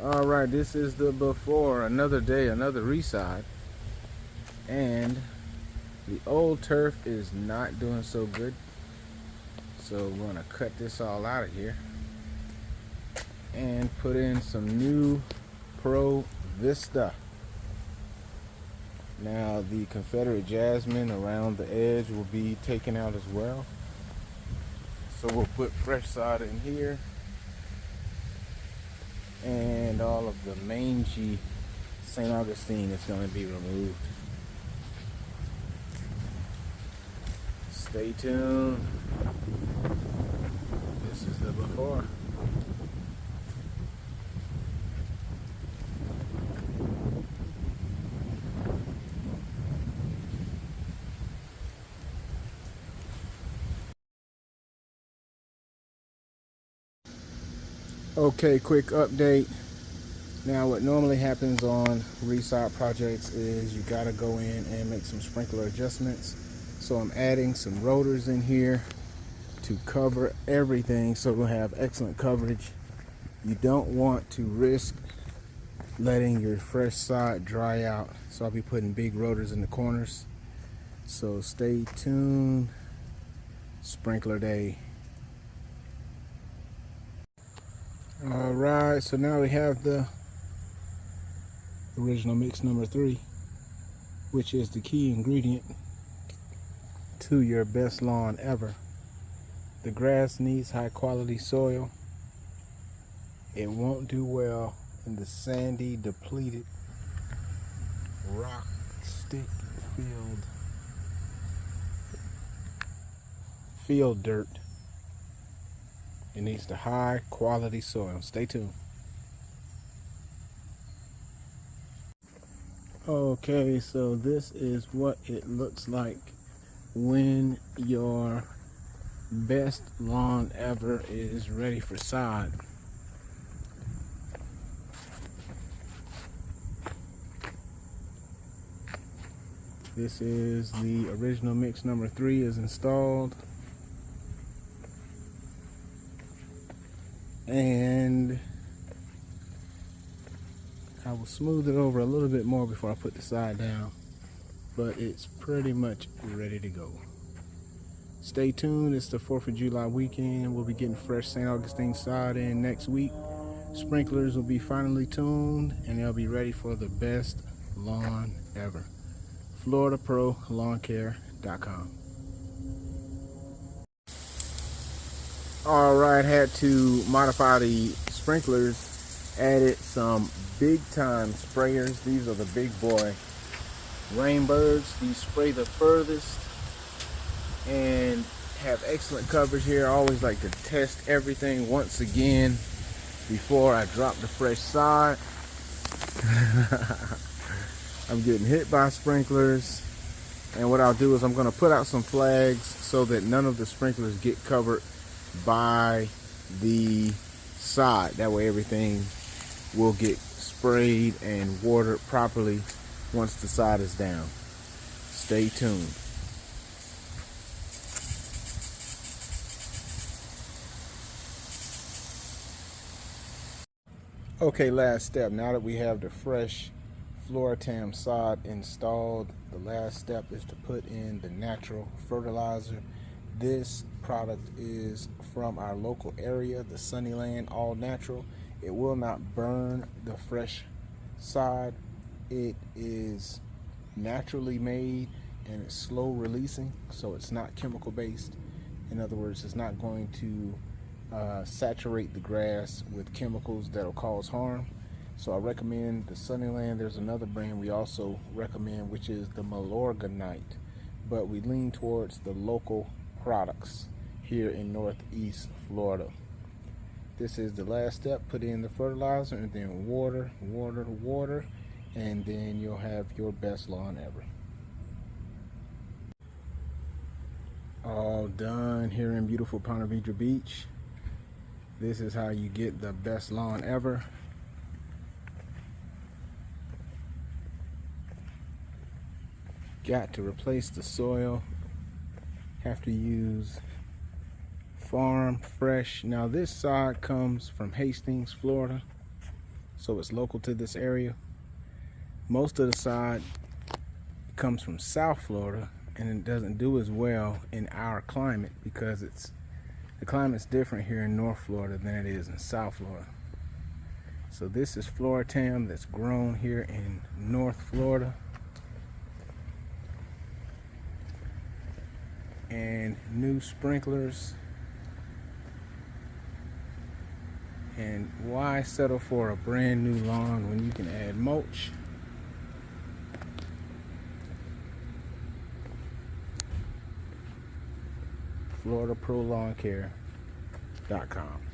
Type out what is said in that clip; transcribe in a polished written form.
All right, this is the before. Another day, another resod, and the old turf is not doing so good. So we're gonna cut this all out of here and put in some new Pro Vista. Now the Confederate Jasmine around the edge will be taken out as well. So we'll put fresh sod in here, and all of the mangy St. Augustine is going to be removed. Stay tuned. This is the before. Okay, quick update. Now what normally happens on resod projects is you gotta go in and make some sprinkler adjustments. So I'm adding some rotors in here to cover everything so we'll have excellent coverage. You don't want to risk letting your fresh sod dry out. So I'll be putting big rotors in the corners. So stay tuned. Sprinkler day. All right, so now we have the original mix number 3, which is the key ingredient to your best lawn ever. The grass needs high quality soil. It won't do well in the sandy, depleted, rock stick field dirt. It needs the high quality soil. Stay tuned. Okay, so this is what it looks like when your best lawn ever is ready for sod. This is the original mix number 3 is installed. And I will smooth it over a little bit more before I put the side down, but it's pretty much ready to go. Stay tuned. It's the 4th of July weekend. We'll be getting fresh St. Augustine sod in next week. Sprinklers will be finally tuned and they'll be ready for the best lawn ever. FloridaProLawnCare.com. All right, had to modify the sprinklers. Added some big time sprayers. These are the big boy Rainbirds. These spray the furthest and have excellent coverage here. I always like to test everything once again before I drop the fresh sod. I'm getting hit by sprinklers, and what I'll do is I'm going to put out some flags so that none of the sprinklers get covered by the sod. That way everything will get sprayed and watered properly once the sod is down. Stay tuned. Okay, last step. Now that we have the fresh Floratam sod installed, the last step is to put in the natural fertilizer. This product is from our local area, the Sunnyland All Natural. It will not burn the fresh sod. It is naturally made and it's slow releasing, so it's not chemical based. In other words, it's not going to saturate the grass with chemicals that'll cause harm. So I recommend the Sunnyland. There's another brand we also recommend, which is the Malorganite, but we lean towards the local products here in Northeast Florida. This is the last step. Put in the fertilizer and then water, and then you'll have your best lawn ever. All done here in beautiful Ponte Vedra Beach. This is how you get the best lawn ever. Got to replace the soil. Have to use farm fresh. Now this sod comes from Hastings, Florida. so it's local to this area. Most of the sod comes from South Florida, and it doesn't do as well in our climate because the climate's different here in North Florida than it is in South Florida. So this is Floratam that's grown here in North Florida. And new sprinklers. And why settle for a brand new lawn when you can add mulch? FloridaProLawnCare.com.